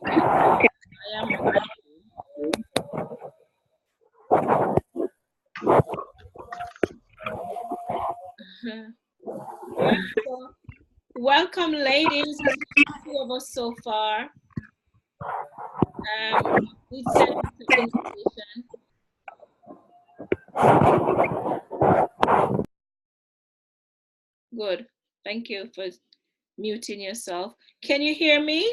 I am recording. Right, so welcome, ladies. It's just two of us so far. Did send out an invitation. Good. Thank you for muting yourself. Can you hear me?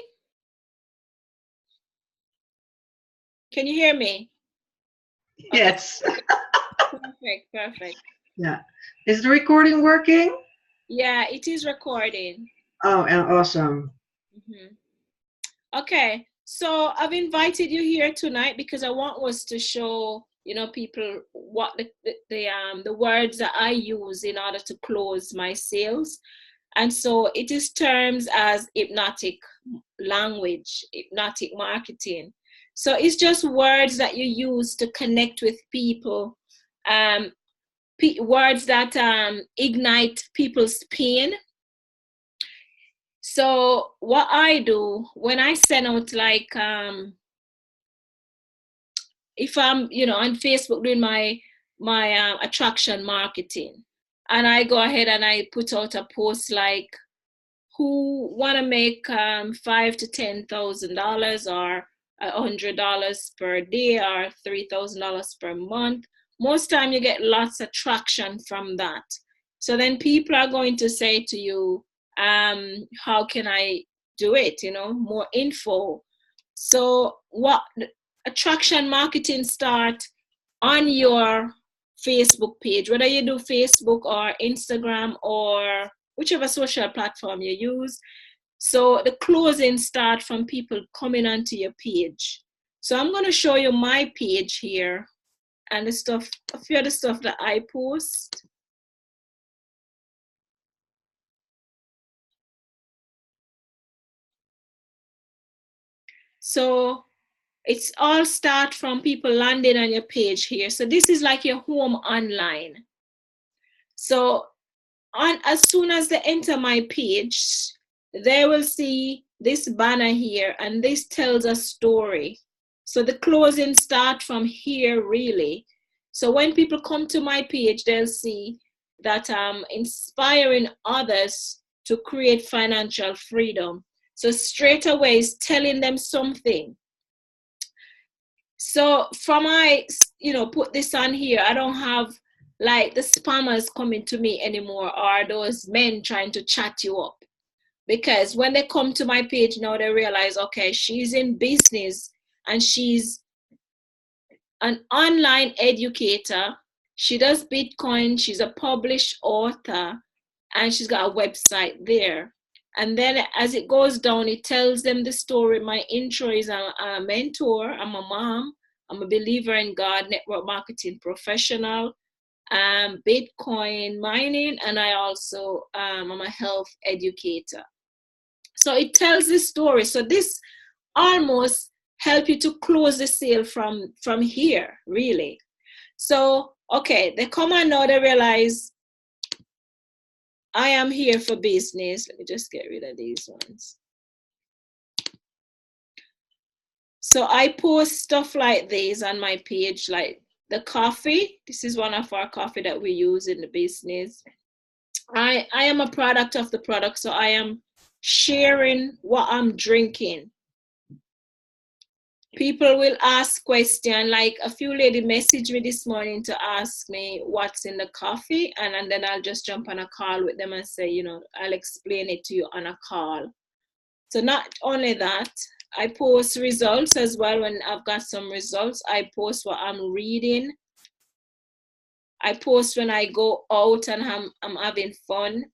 Can you hear me? Okay. Yes. Perfect, perfect. Yeah. Is the recording working? Yeah, it is recording. Oh, awesome. Okay, so I've invited you here tonight because I want us to show, people what the words that I use in order to close my sales. And so it is terms as hypnotic language, hypnotic marketing. So it's just words that you use to connect with people, words that ignite people's pain. So what I do when I send out if I'm on Facebook doing my attraction marketing, and I go ahead and I put out a post like, who want to make $5,000 to $10,000 or $100 per day or $3,000 per month. Most time you get lots of traction from that. So then people are going to say to you, how can I do it? More info. So what attraction marketing start on your Facebook page, whether you do Facebook or Instagram or whichever social platform you use. So the closing start from people coming onto your page. So I'm going to show you my page here and a few of the stuff that I post. So it's all start from people landing on your page here. So this is like your home online. So as soon as they enter my page, they will see this banner here, and this tells a story. So the closing start from here, really. So when people come to my page, they'll see that I'm inspiring others to create financial freedom. So straight away, it's telling them something. So from I, put this on here, I don't have like the spammers coming to me anymore, or those men trying to chat you up. Because when they come to my page now, they realize, okay, she's in business and she's an online educator. She does Bitcoin. She's a published author, and she's got a website there. And then as it goes down, it tells them the story. My intro is a mentor. I'm a mom. I'm a believer in God, network marketing professional, Bitcoin mining, and I also I'm a health educator. So it tells the story. So this almost help you to close the sale from here, really. So okay, they come and now they realize I am here for business. Let me just get rid of these ones. So I post stuff like this on my page, like the coffee. This is one of our coffee that we use in the business. I am a product of the product, so I am sharing what I'm drinking. People will ask questions, like a few lady messaged me this morning to ask me what's in the coffee, and then I'll just jump on a call with them and say, I'll explain it to you on a call. So not only that, I post results as well. When I've got some results, I post what I'm reading. I post when I go out and I'm having fun.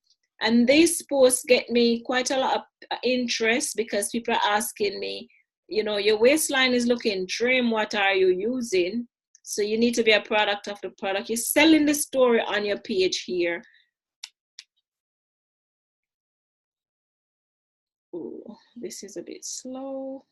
And these posts get me quite a lot of interest because people are asking me, your waistline is looking trim. What are you using? So you need to be a product of the product. You're selling the story on your page here. Ooh, this is a bit slow.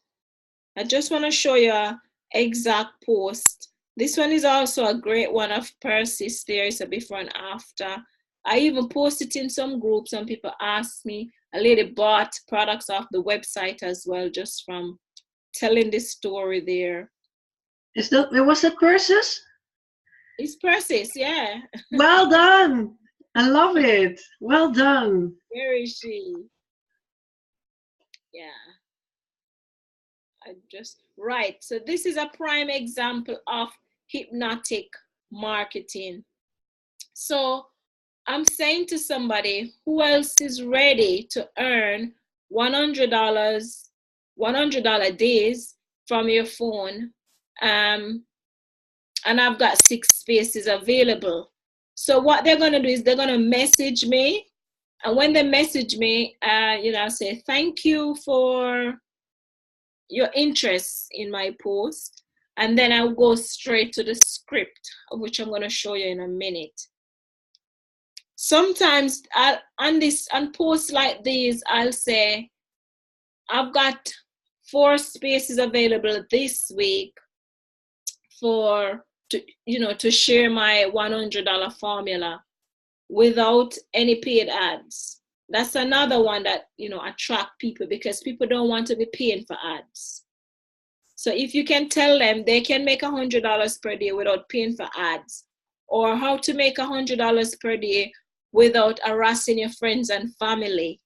I just want to show you an exact post. This one is also a great one of Persis. There is a before and after. I even post it in some groups. Some people ask me. A lady bought products off the website as well, just from telling this story there. Was it Persis? It's Persis, yeah. Well done. I love it. Well done. Where is she? Yeah. Right. So this is a prime example of hypnotic marketing. So I'm saying to somebody, who else is ready to earn $100 days from your phone? And I've got 6 spaces available. So what they're going to do is they're going to message me. And when they message me, I'll say, thank you for your interest in my post. And then I'll go straight to the script, of which I'm going to show you in a minute. Sometimes on posts like these, I'll say, I've got 4 spaces available this week to share my $100 formula without any paid ads. That's another one that, attract people, because people don't want to be paying for ads. So if you can tell them they can make $100 per day without paying for ads, or how to make $100 per day without harassing your friends and family,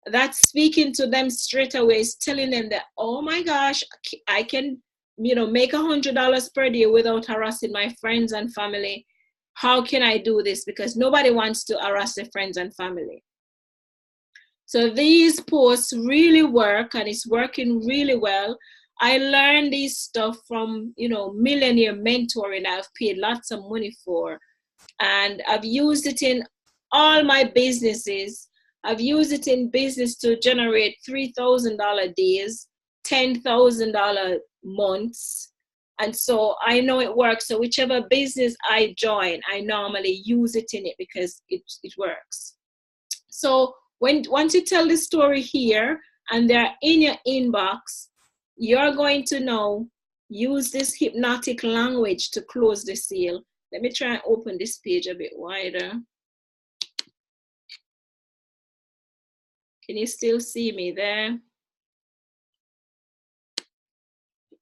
that's speaking to them straight away, is telling them that, oh my gosh, I can, make $100 per day without harassing my friends and family. How can I do this? Because nobody wants to harass their friends and family. So these posts really work, and it's working really well. I learned this stuff from, Millionaire Mentoring. I've paid lots of money for, and I've used it in all my businesses. I've used it in business to generate $3,000 days, $10,000 months. And so I know it works. So whichever business I join, I normally use it in it because it works. So once you tell the story here and they're in your inbox, you're going to now use this hypnotic language to close the sale. Let me try and open this page a bit wider. Can you still see me there?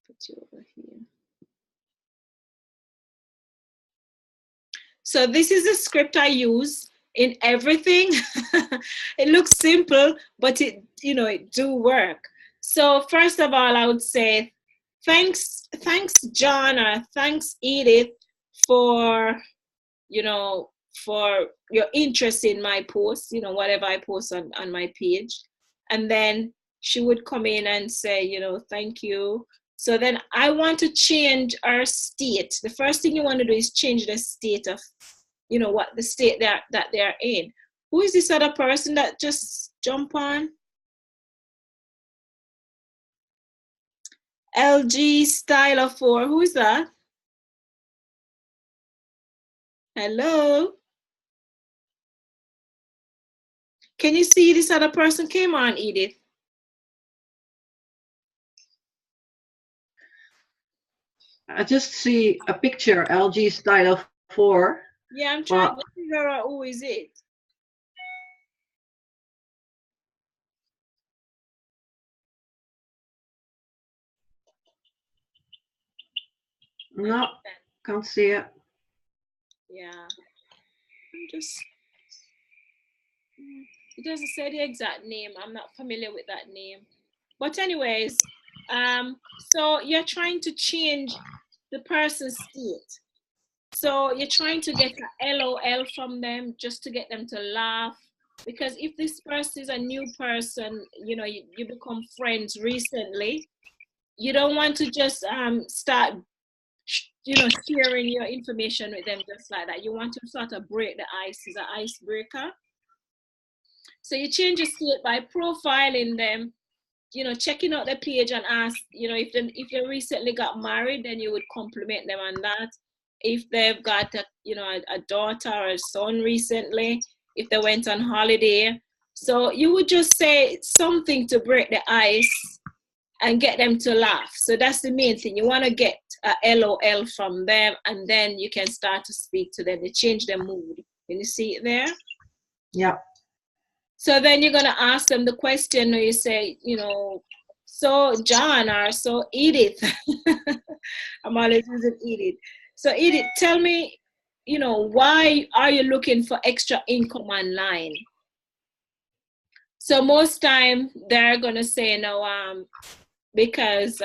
Put you over here. So this is the script I use in everything. It looks simple, but it do work. So first of all, I would say, thanks John, or thanks Edith for for your interest in my post, whatever I post on my page. And then she would come in and say, thank you. So then I want to change our state. The first thing you want to do is change the state of, what the state that they're in. Who is this other person that just jumped on? LG Styler 4. Who is that? Hello? Can you see this other person came on, Edith? I just see a picture, LG Style 4. Yeah, I'm trying to figure out who is it. No, can't see it. Yeah. It doesn't say the exact name. I'm not familiar with that name. But anyways, so you're trying to change the person's state. So you're trying to get a LOL from them just to get them to laugh. Because if this person is a new person, you become friends recently, you don't want to just start sharing your information with them just like that. You want to sort of break the ice. It's an icebreaker. So you change your state by profiling them, checking out the page and ask, if they recently got married, then you would compliment them on that. If they've got a daughter or a son recently, if they went on holiday. So you would just say something to break the ice and get them to laugh. So that's the main thing. You want to get a LOL from them, and then you can start to speak to them. They change their mood. Can you see it there? Yeah. So then you're going to ask them the question, or you say, So John or so Edith, I'm always using Edith. So Edith, tell me, why are you looking for extra income online? So most time they're gonna say no, because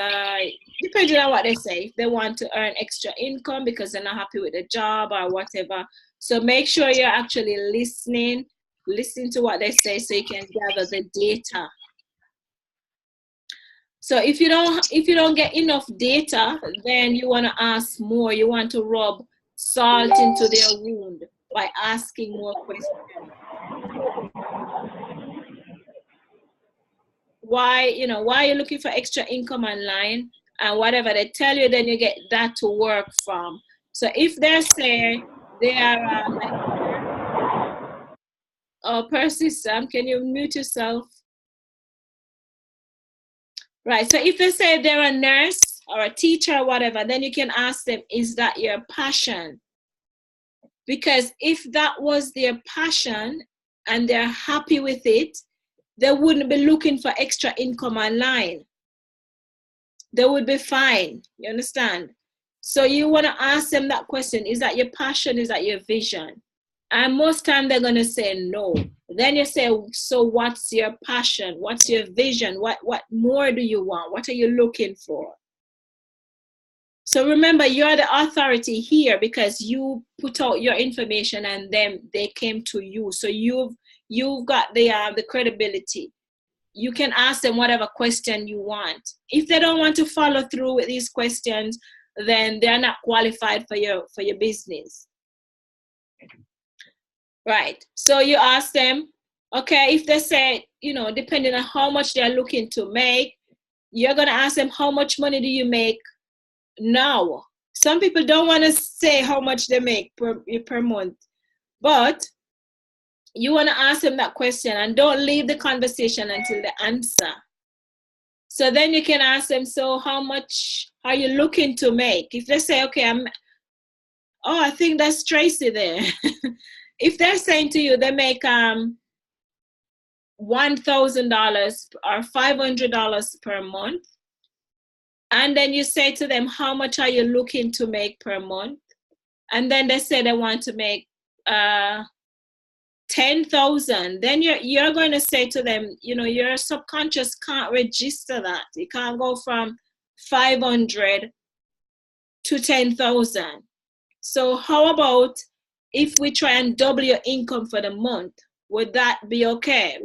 depending on what they say, if they want to earn extra income because they're not happy with the job or whatever. So make sure you're actually listening to what they say so you can gather the data. So if you don't get enough data, then you want to ask more. You want to rub salt into their wound by asking more questions. Why are you looking for extra income online? And whatever they tell you, then you get that to work from. So if they say they are Percy, Sam, can you mute yourself? Right. So if they say they're a nurse or a teacher or whatever, then you can ask them, is that your passion? Because if that was their passion and they're happy with it, they wouldn't be looking for extra income online. They would be fine. You understand? So you want to ask them that question. Is that your passion? Is that your vision? And most time they're going to say no. Then you say, so what's your passion? What's your vision? What more do you want? What are you looking for? So remember, you're the authority here because you put out your information and then they came to you. So you've got the credibility. You can ask them whatever question you want. If they don't want to follow through with these questions, then they're not qualified for your business. Right. So you ask them, okay, if they say, depending on how much they're looking to make, you're going to ask them, how much money do you make now? Some people don't want to say how much they make per month, but you want to ask them that question and don't leave the conversation until the answer. So then you can ask them, so how much are you looking to make? If they say, okay, I think that's Tracy there. If they're saying to you they make $1,000 or $500 per month, and then you say to them, how much are you looking to make per month? And then they say they want to make 10,000. Then you're going to say to them, your subconscious can't register that. You can't go from 500 to 10,000. So how about if we try and double your income for the month? Would that be okay?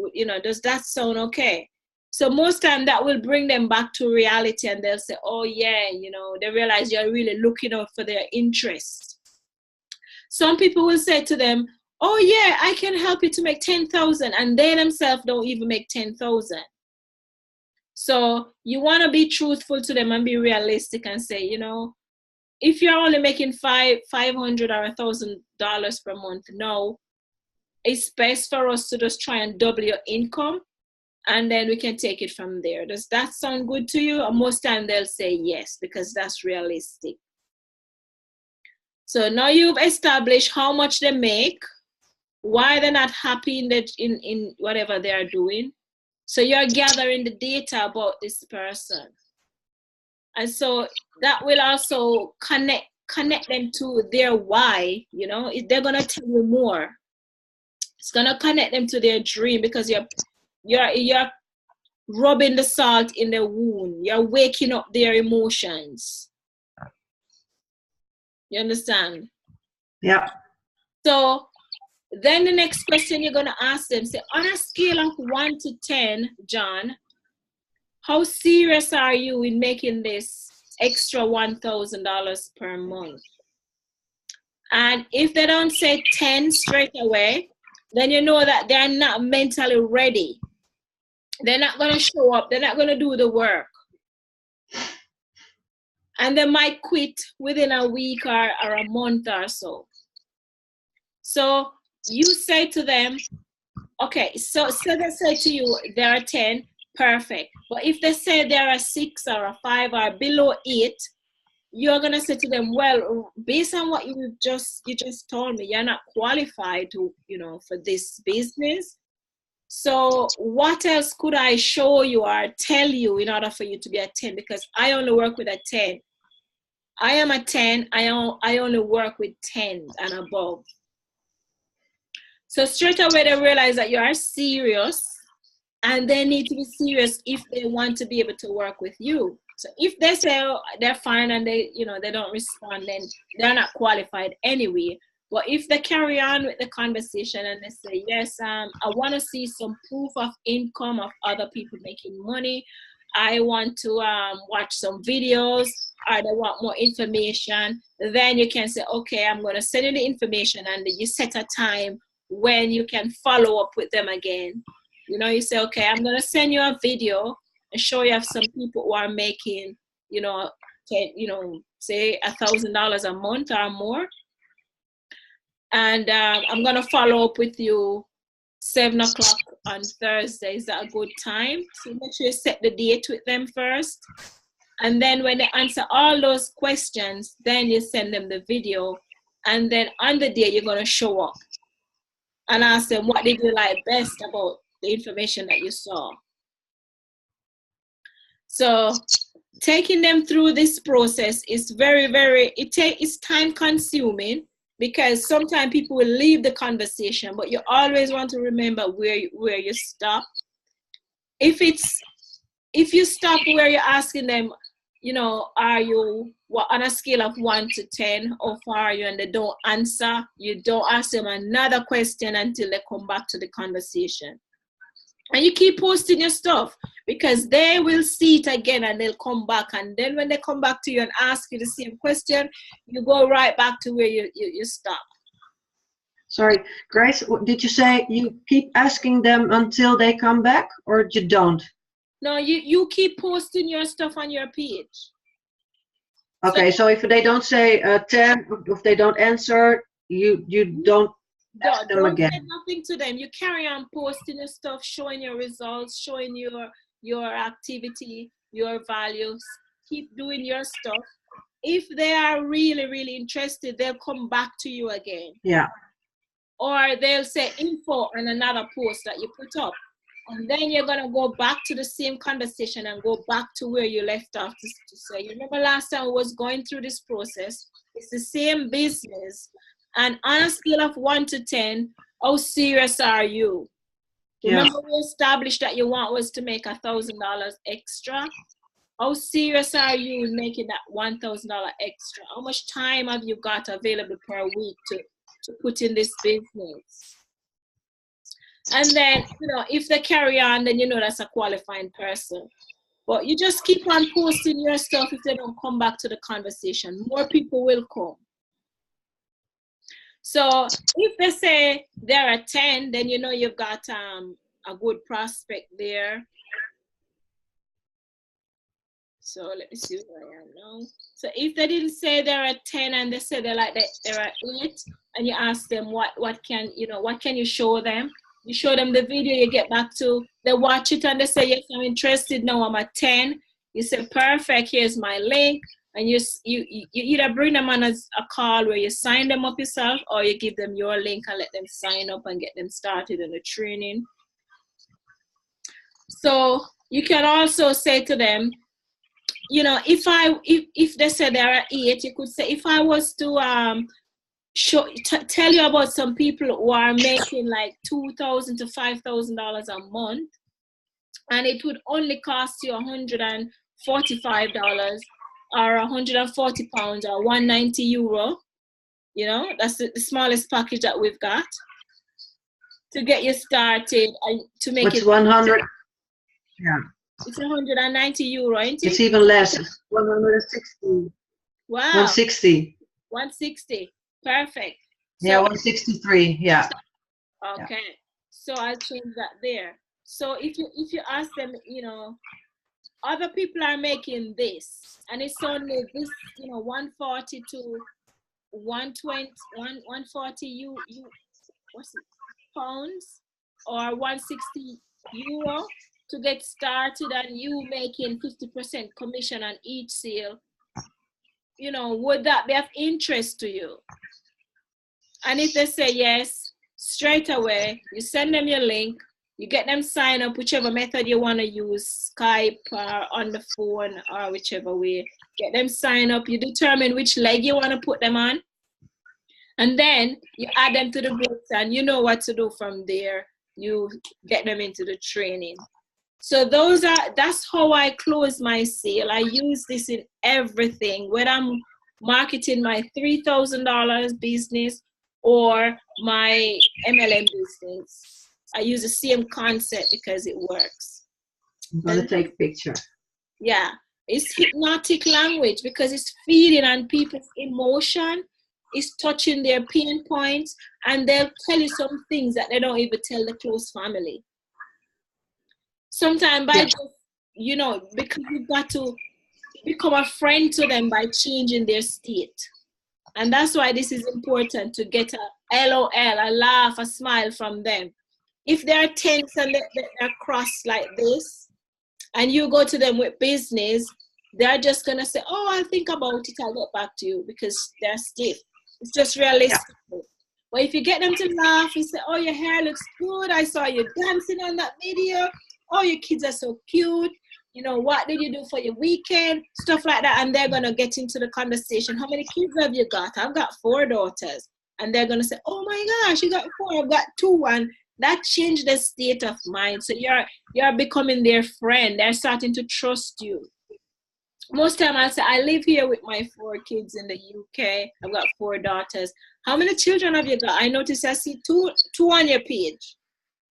Does that sound okay? So most time that will bring them back to reality and they'll say, oh yeah, they realize you're really looking out for their interest. Some people will say to them, oh yeah, I can help you to make 10,000, and they themselves don't even make 10,000. So you want to be truthful to them and be realistic and say, if you're only making $500 or $1,000 per month, no, it's best for us to just try and double your income, and then we can take it from there. Does that sound good to you? Or most time they'll say yes, because that's realistic. So now you've established how much they make, why they're not happy in whatever they're doing. So you're gathering the data about this person. And so that will also connect them to their why. They're going to tell you more. It's going to connect them to their dream, because you're rubbing the salt in the wound. You're waking up their emotions. You understand? Yeah. So then the next question you're going to ask them, say, on a scale of 1 to 10, John, how serious are you in making this extra $1,000 per month? And if they don't say 10 straight away, then you know that they're not mentally ready. They're not going to show up. They're not going to do the work. And they might quit within a week or a month or so. So you say to them, okay, so they say to you, there are 10, perfect. But if they say there are 6 or a 5 or below 8, you're going to say to them, well, based on what you just told me, you're not qualified to, for this business. So what else could I show you or tell you in order for you to be a 10? Because I only work with a 10. I am a 10. I only work with 10s and above. So straight away they realize that you are serious, and they need to be serious if they want to be able to work with you. So if they say, oh, they're fine and they don't respond, then they're not qualified anyway. But if they carry on with the conversation and they say, yes, I want to see some proof of income of other people making money. I want to watch some videos, or they want more information, then you can say, okay, I'm going to send you the information, and you set a time when you can follow up with them again. You say, okay, I'm going to send you a video and show you some people who are making, say $1,000 a month or more. And I'm going to follow up with you 7 o'clock on Thursday. Is that a good time? So make sure you set the date with them first. And then when they answer all those questions, then you send them the video. And then on the day, you're going to show up and ask them, what did you like best about the information that you saw? So taking them through this process is it's time consuming, because sometimes people will leave the conversation, but you always want to remember where you stop. If you stop where you're asking them, are you on a scale of 1 to 10, how far are you, and they don't answer, you don't ask them another question until they come back to the conversation. And you keep posting your stuff, because they will see it again and they'll come back. And then when they come back to you and ask you the same question, you go right back to where you stop. Sorry, Grace, did you say you keep asking them until they come back, or you don't? No, you keep posting your stuff on your page. Okay, so if they don't say 10, if they don't answer, you don't ask them again. Don't say nothing to them. You carry on posting your stuff, showing your results, showing your activity, your values. Keep doing your stuff. If they are really, really interested, they'll come back to you again. Yeah. Or they'll say info on another post that you put up. And then you're going to go back to the same conversation and go back to where you left off to say, you remember last time I was going through this process? It's the same business. And on a scale of 1 to 10, how serious are you? Yeah. Remember we established that your want was to make $1,000 extra? How serious are you in making that $1,000 extra? How much time have you got available per week to put in this business? And then, if they carry on, then that's a qualifying person. But you just keep on posting your stuff. If they don't come back to the conversation, more people will come. So if they say they're a 10, then you've got a good prospect there. So let me see where I am now. So if they didn't say they're a 10 and they say they're a 8, and you ask them what can you show them? You show them the video, you get back to, they watch it and they say, yes, I'm interested, now I'm a 10. You say, perfect, here's my link. And you either bring them on as a call where you sign them up yourself, or you give them your link and let them sign up and get them started in the training. So you can also say to them, if they say they're an 8, you could say, if I was to tell you about some people who are making like $2,000 to $5,000 a month, and it would only cost you $145 or 140 pounds or 190 euro. That's the smallest package that we've got to get you started and to make it 100. Yeah, it's 190 euro, ain't it? It's even less. 160. Wow. 160. 160. Perfect. So, yeah, 163. Yeah. Okay. Yeah. So I'll change that there. So if you ask them, other people are making this, and it's only this, 140 to 120, 140 pounds or 160 euro to get started, and you making 50% commission on each sale. Would that be of interest to you? And if they say yes, straight away, you send them your link, You get them sign up, whichever method you want to use, Skype or on the phone or whichever way. Get them sign up. You determine which leg you want to put them on. And then you add them to the groups and you know what to do from there. You get them into the training. So that's how I close my sale. I use this in everything, whether I'm marketing my $3,000 business or my MLM business. I use the same concept because it works. I'm going to take a picture. Yeah, it's hypnotic language because it's feeding on people's emotion. It's touching their pain points, and they'll tell you some things that they don't even tell the close family. Sometimes by just, because you've got to become a friend to them by changing their state. And that's why this is important, to get a LOL, a laugh, a smile from them. If they're tense and they're crossed like this, and you go to them with business, they're just going to say, oh, I'll think about it, I'll get back to you, because they're stiff. It's just realistic. Yeah. But if you get them to laugh and say, oh, your hair looks good, I saw you dancing on that video, oh, your kids are so cute, what did you do for your weekend, stuff like that, and they're going to get into the conversation. How many kids have you got? I've got 4 daughters. And they're going to say, oh my gosh, you got 4, I've got 2, and that changed the state of mind. So you're becoming their friend. They're starting to trust you. Most time I'll say, I live here with my 4 kids in the UK. I've got 4 daughters. How many children have you got? I notice I see two on your page.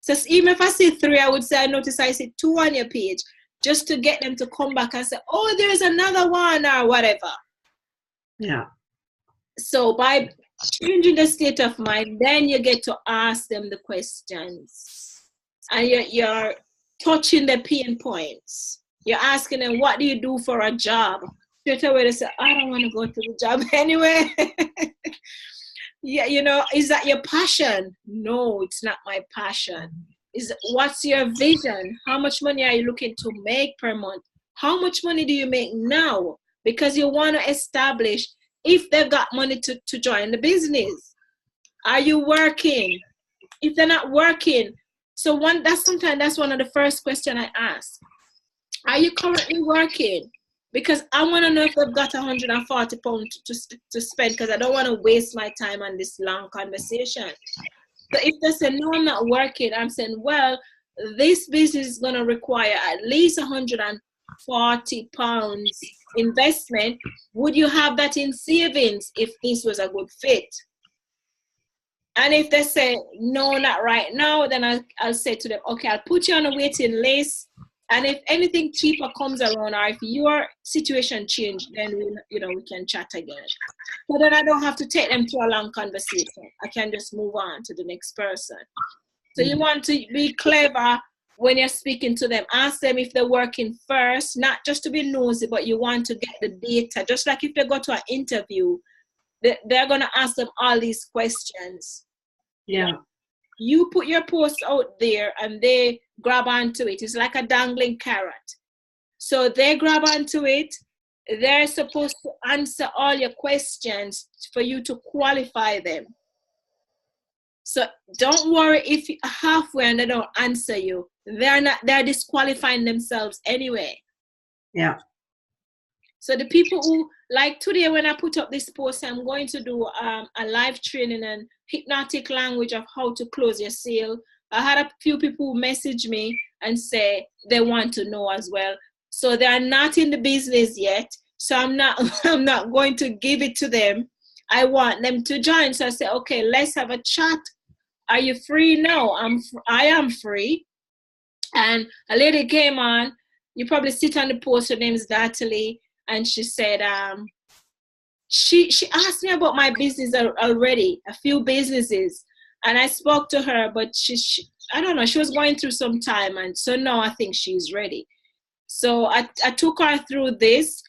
So even if I see 3, I would say I see 2 on your page, just to get them to come back and say, oh, there's another one or whatever. Yeah. So by changing the state of mind, then you get to ask them the questions. And you're touching the pain points. You're asking them, what do you do for a job? Straight away they say, I don't want to go to the job anyway. Yeah, is that your passion? No, it's not my passion. What's your vision? How much money are you looking to make per month? How much money do you make now? Because you want to establish if they've got money to join the business. Are you working? If they're not working, sometimes that's one of the first questions I ask. Are you currently working? Because I want to know if they've got £140 to spend, because I don't want to waste my time on this long conversation. So if they say, no, I'm not working, I'm saying, well, this business is going to require at least £140 investment. Would you have that in savings if this was a good fit? And if they say, no, not right now, then I'll say to them, okay, I'll put you on a waiting list. And if anything cheaper comes around, or if your situation changed, then we can chat again. So then I don't have to take them through a long conversation. I can just move on to the next person. So you want to be clever when you're speaking to them. Ask them if they're working first, not just to be nosy, but you want to get the data. Just like if they go to an interview, they're going to ask them all these questions. Yeah. You put your post out there and they grab onto it. It's like a dangling carrot. So they grab onto it. They're supposed to answer all your questions for you to qualify them. So don't worry if halfway and they don't answer you. They're disqualifying themselves anyway. Yeah. So the people who, like today when I put up this post, I'm going to do a live training and hypnotic language of how to close your sale. I had a few people who message me and say they want to know as well. So they are not in the business yet. So I'm not going to give it to them. I want them to join. So I say, okay, let's have a chat. Are you free? No, I am free. And a lady came on. You probably sit on the post. Her name is Natalie. And she said, she asked me about my business already, a few businesses. And I spoke to her, but she I don't know, she was going through some time. And so now I think she's ready. So I took her through this.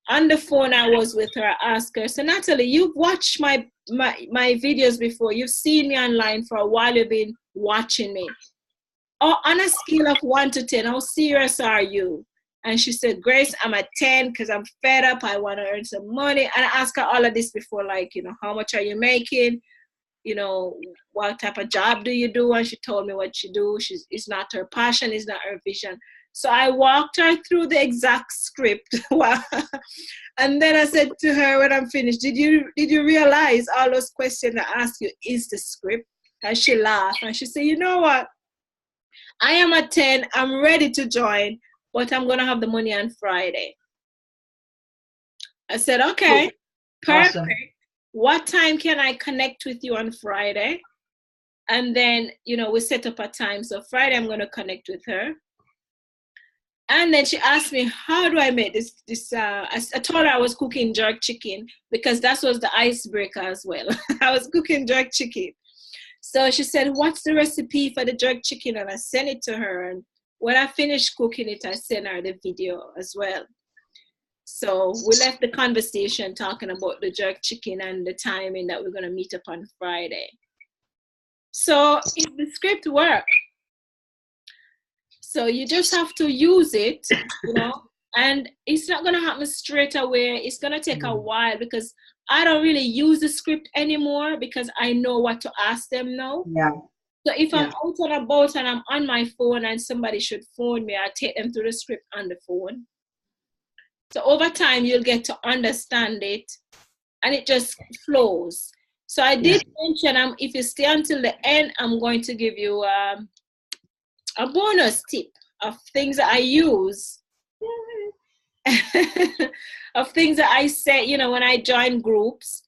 On the phone, I was with her. I asked her, so Natalie, you've watched my videos before. You've seen me online for a while. You've been watching me. Oh, on a scale of 1 to 10, how serious are you? And she said, Grace, I'm at 10 because I'm fed up. I want to earn some money. And I asked her all of this before, like, how much are you making? you know, what type of job do you do? And she told me what she do. It's not her passion, it's not her vision. So I walked her through the exact script. And then I said to her when I'm finished, did you realize all those questions I asked you is the script? And she laughed and she said, you know what? I am at 10, I'm ready to join, but I'm gonna have the money on Friday. I said, okay, perfect. Awesome. What time can I connect with you on Friday? And then, you know, we set up a time. So Friday I'm gonna connect with her. And then she asked me, how do I make this? I told her I was cooking jerk chicken because that was the icebreaker as well. I was cooking jerk chicken. So she said, what's the recipe for the jerk chicken? And I sent it to her. And when I finished cooking it, I sent her the video as well. So we left the conversation talking about the jerk chicken and the timing that we're going to meet up on Friday. So if the script works, so you just have to use it, you know, and it's not going to happen straight away. It's going to take a while because I don't really use the script anymore because I know what to ask them now. Yeah. So if I'm out and about and I'm on my phone and somebody should phone me, I take them through the script on the phone. So over time, you'll get to understand it and it just flows. So I did mention, if you stay until the end, I'm going to give you a bonus tip of things that I use, of things that I say, you know, when I join groups.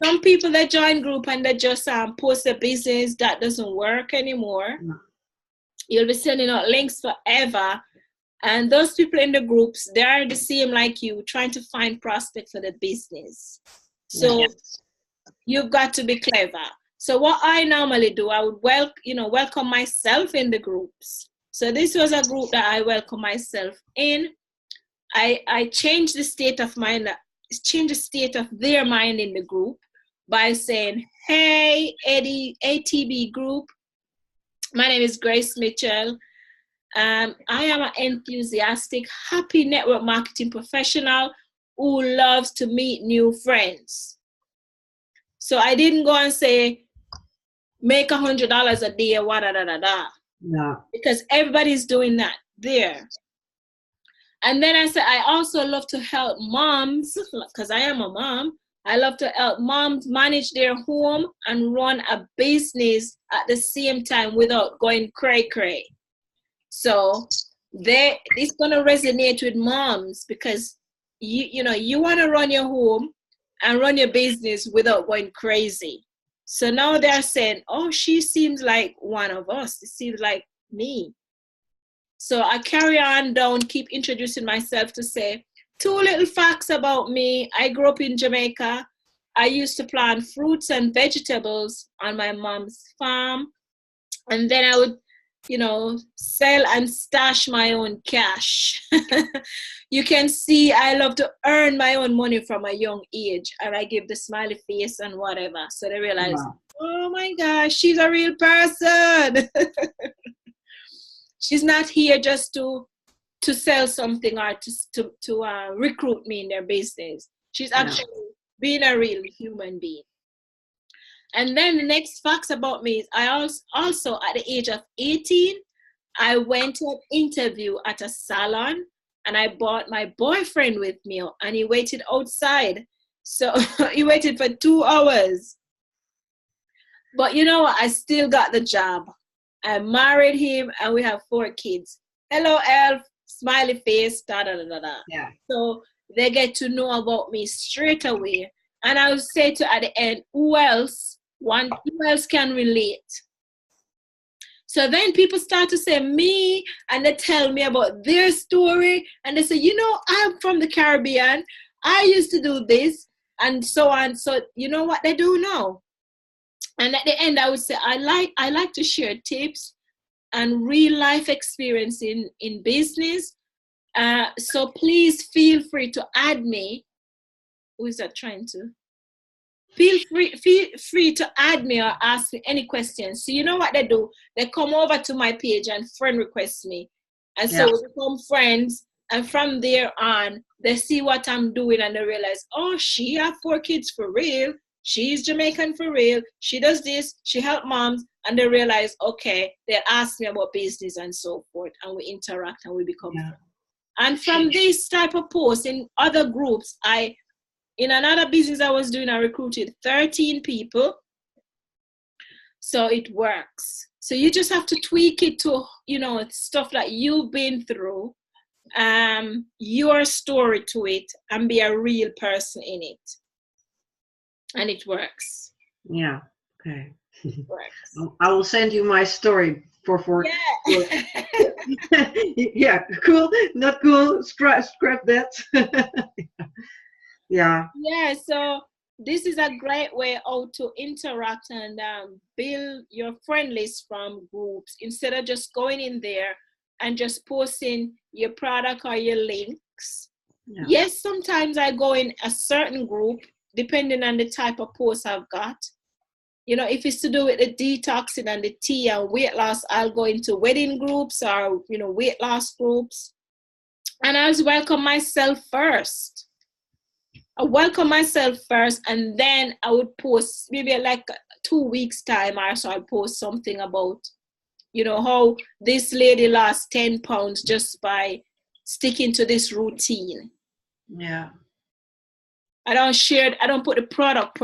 Some people that join group and they just post a business, that doesn't work anymore. You'll be sending out links forever. And those people in the groups, they are the same like you, trying to find prospects for the business. So you've got to be clever. So what I normally do, I would welcome myself in the groups. So this was a group that I welcome myself in. I changed the state of mind, change the state of their mind in the group by saying, hey, Eddie, ATB group, my name is Grace Mitchell. I am an enthusiastic, happy network marketing professional who loves to meet new friends. So I didn't go and say, make $100 a day, No. because everybody's doing that there. And then I said, I also love to help moms, because I am a mom. I love to help moms manage their home and run a business at the same time without going cray-cray. So it's going to resonate with moms because you want to run your home and run your business without going crazy. So now they're saying, oh, she seems like one of us. It seems like me. So I carry on down, keep introducing myself to say, 2 little facts about me. I grew up in Jamaica. I used to plant fruits and vegetables on my mom's farm. And then I would, sell and stash my own cash. You can see I love to earn my own money from a young age. And I give the smiley face and whatever. So they realize, oh my gosh, she's a real person. She's not here just to sell something or to recruit me in their business. She's actually being a real human being. And then the next facts about me is I also at the age of 18, I went to an interview at a salon and I brought my boyfriend with me and he waited outside. So he waited for 2 hours. But you know what? I still got the job. I married him and we have 4 kids. Hello, Elf, smiley face, da da da da da. Yeah. So they get to know about me straight away. And I would say to at the end, who else can relate? So then people start to say me and they tell me about their story and they say, I'm from the Caribbean. I used to do this and so on. So you know what they do now? And at the end, I would say, I like to share tips and real life experience in business. So please feel free to add me. Who is that trying to? Feel free to add me or ask me any questions. So you know what they do? They come over to my page and friend request me. And so we become friends. And from there on, they see what I'm doing and they realize, oh, she have 4 kids for real. she's Jamaican for real. She does this. She help moms. And they realize, okay, they ask me about business and so forth. And we interact and we become friends. And from this type of posts in other groups, in another business I was doing, I recruited 13 people. So it works. So you just have to tweak it to, stuff that you've been through, your story to it, and be a real person in it. And it works. Yeah. Okay. It works. I will send you my story for yeah. yeah, cool, not cool, scrap that. Yeah. Yeah, so this is a great way how to interact and build your friend list from groups instead of just going in there and just posting your product or your links. Yeah. Yes, sometimes I go in a certain group depending on the type of post I've got. If it's to do with the detoxing and the tea and weight loss, I'll go into wedding groups or, weight loss groups. And I'll welcome myself first. And then I would post maybe like 2 weeks time or so. I'll post something about, how this lady lost 10 pounds just by sticking to this routine. Yeah. I don't put the product.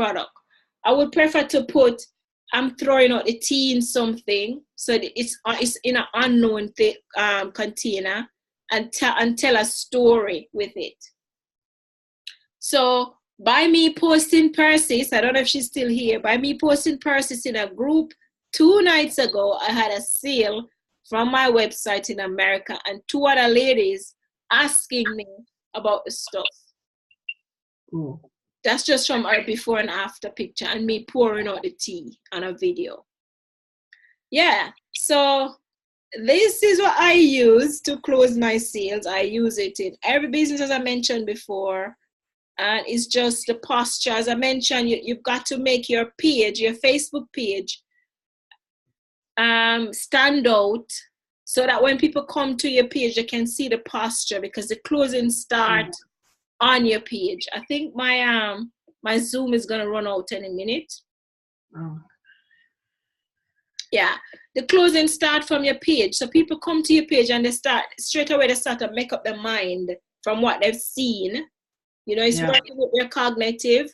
I would prefer to put, I'm throwing out the tea in something so that it's in an unknown container and tell a story with it. So by me posting Persis, I don't know if she's still here, by me posting Persis in a group 2 nights ago, I had a sale from my website in America and 2 other ladies asking me about the stuff. Cool. That's just from our before and after picture and me pouring out the tea on a video. Yeah, so this is what I use to close my sales. I use it in every business, as I mentioned before. And it's just the posture. As I mentioned, you've got to make your page, your Facebook page, stand out so that when people come to your page, they can see the posture because the closing start on your page. I think my Zoom is gonna run out any minute. Oh. Yeah, the closing start from your page. So people come to your page and they start to make up their mind from what they've seen. It's working with their cognitive.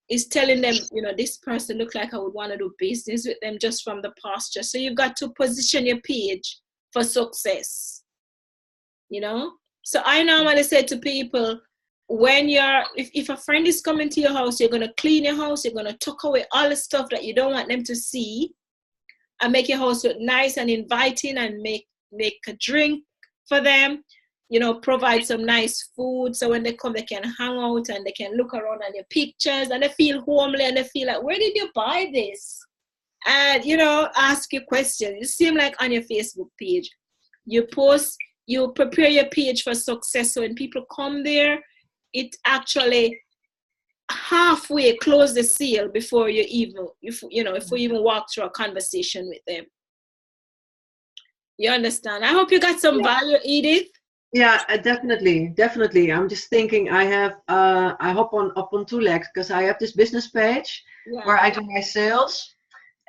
It's telling them, this person looks like I would want to do business with them just from the posture. So you've got to position your page for success. So I normally say to people, when if a friend is coming to your house, you're going to clean your house, you're going to tuck away all the stuff that you don't want them to see and make your house look nice and inviting and make a drink for them, provide some nice food so when they come, they can hang out and they can look around at your pictures and they feel homely and they feel like, where did you buy this? And, ask you questions. It seems like on your Facebook page, you post, you prepare your page for success. So when people come there, it actually halfway close the sale before you even, if we even walk through a conversation with them. You understand? I hope you got some value, Edith. Yeah, definitely. I'm just thinking I hop on 2 legs because I have this business page where I do my sales.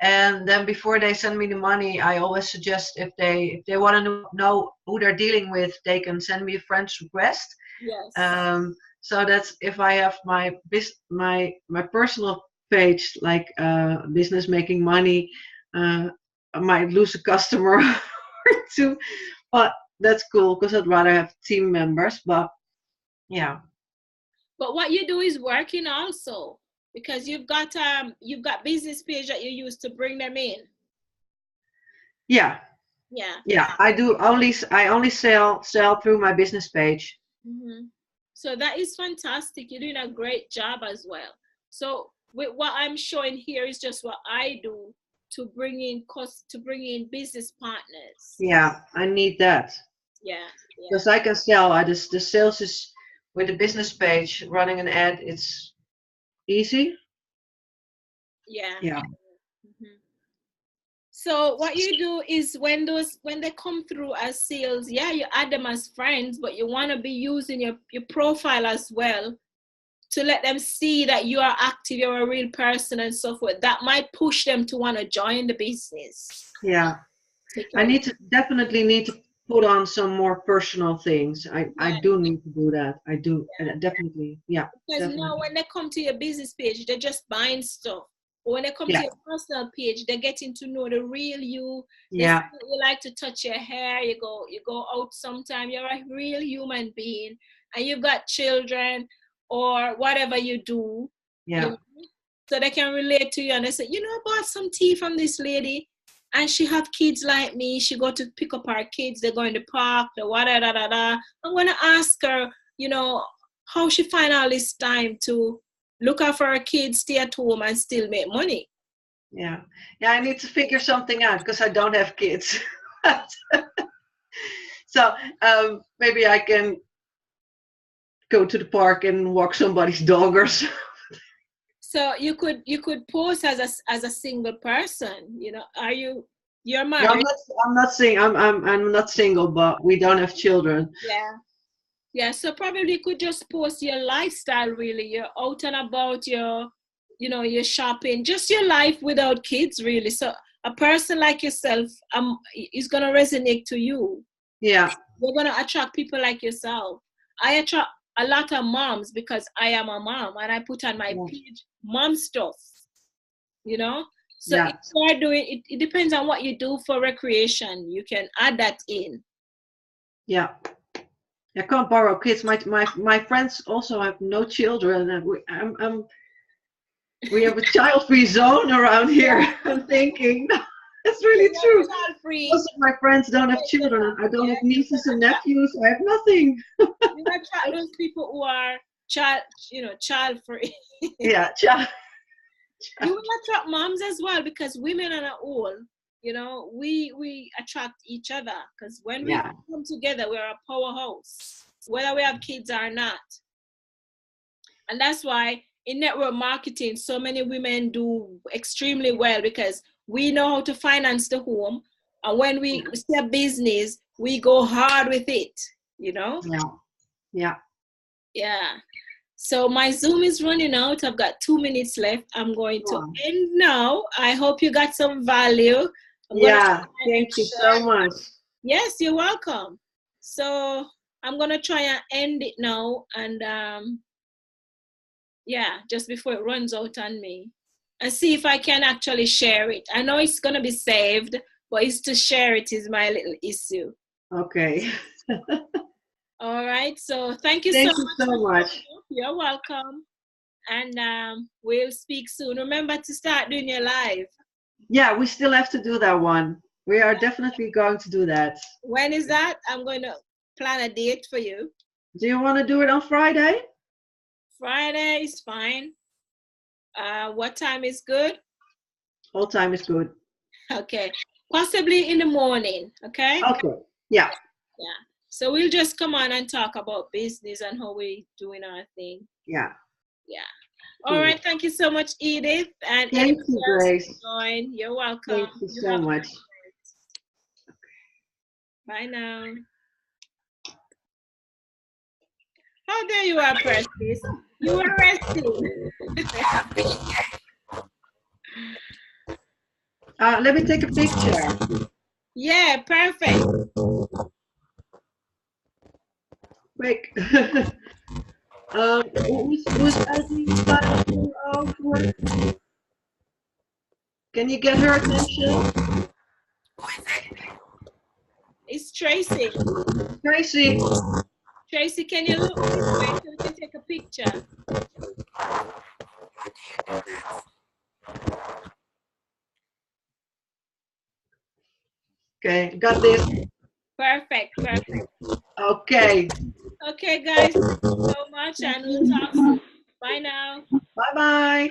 And then before they send me the money, I always suggest if they want to know who they're dealing with, they can send me a friend's request. Yes. So that's if I have my personal page like business making money, I might lose a customer or 2, but that's cool because I'd rather have team members. But yeah. But what you do is working also. Because you've got business page that you use to bring them in. Yeah. I only sell through my business page. Mm-hmm. So that is fantastic. You're doing a great job as well. So with what I'm showing here is just what I do to bring in business partners. Yeah, I need that. Yeah. Because I can sell. The sales is with the business page running an ad. It's easy. Yeah. Mm-hmm. So what you do is when they come through as sales, you add them as friends, but you want to be using your profile as well to let them see that you are active, you're a real person and so forth. That might push them to want to join the business. Yeah. I definitely need to put on some more personal things. I do need to do that. I do. Definitely. Yeah. Because definitely. now when they come to your business page, they're just buying stuff. Or when they come to your personal page, they're getting to know the real you. Yeah. You like to touch your hair. You go out sometime. You're a real human being, and you've got children or whatever you do. Yeah. You know? So they can relate to you, and they say, I bought some tea from this lady, and she have kids like me. She go to pick up her kids. They go in the park. The whatever. I'm gonna ask her, how she find all this time to look after her kids, stay at home, and still make money. Yeah. I need to figure something out because I don't have kids. So maybe I can go to the park and walk somebody's dog or something. So you could post as a single person. You're married? No, I'm not single, but we don't have children. Yeah. So probably you could just post your lifestyle. Really, you're out and about. You're shopping, just your life without kids. Really, so a person like yourself is gonna resonate to you. Yeah. You're gonna attract people like yourself. I attract a lot of moms because I am a mom, and I put on my page mom stuff. So if you are doing it depends on what you do for recreation. You can add that in. Yeah. I can't borrow kids. My friends also have no children, and we have a child-free zone around here. I'm thinking it's really true. Most of my friends don't have children. I don't have nieces and nephews. I have nothing. You attract those people who are child-free. Yeah, child. You will attract moms as well, because women are all, we attract each other, because when we come together, we're a powerhouse, whether we have kids or not. And that's why in network marketing, so many women do extremely well, because we know how to finance the home. And when we start business, we go hard with it, Yeah. So my Zoom is running out. I've got 2 minutes left. I'm going to end now. I hope you got some value. Thank you so much. Yes, you're welcome. So I'm going to try and end it now. And just before it runs out on me. And see if I can actually share it. I know it's going to be saved, but it's to share it is my little issue. Okay. All right. So thank you so much. You're welcome. And we'll speak soon. Remember to start doing your live. Yeah, we still have to do that one. We are definitely going to do that. When is that? I'm going to plan a date for you. Do you want to do it on Friday? Friday is fine. What time is good? All time is good. Okay. Possibly in the morning. Okay? Okay. Yeah. So we'll just come on and talk about business and how we're doing our thing. Yeah. All right. Thank you so much, Edith. And thank you, Grace. You're welcome. Thank you so much. Bye now. How dare you are, Precious? You are resting. Let me take a picture. Yeah, perfect. Quick. Who's adding style? Can you get her attention? It's Tracy. Tracy, can you look this way so we can take a picture? Okay, got this. Perfect. Okay. Okay, guys, thank you so much, and we'll talk soon. Bye now. Bye-bye.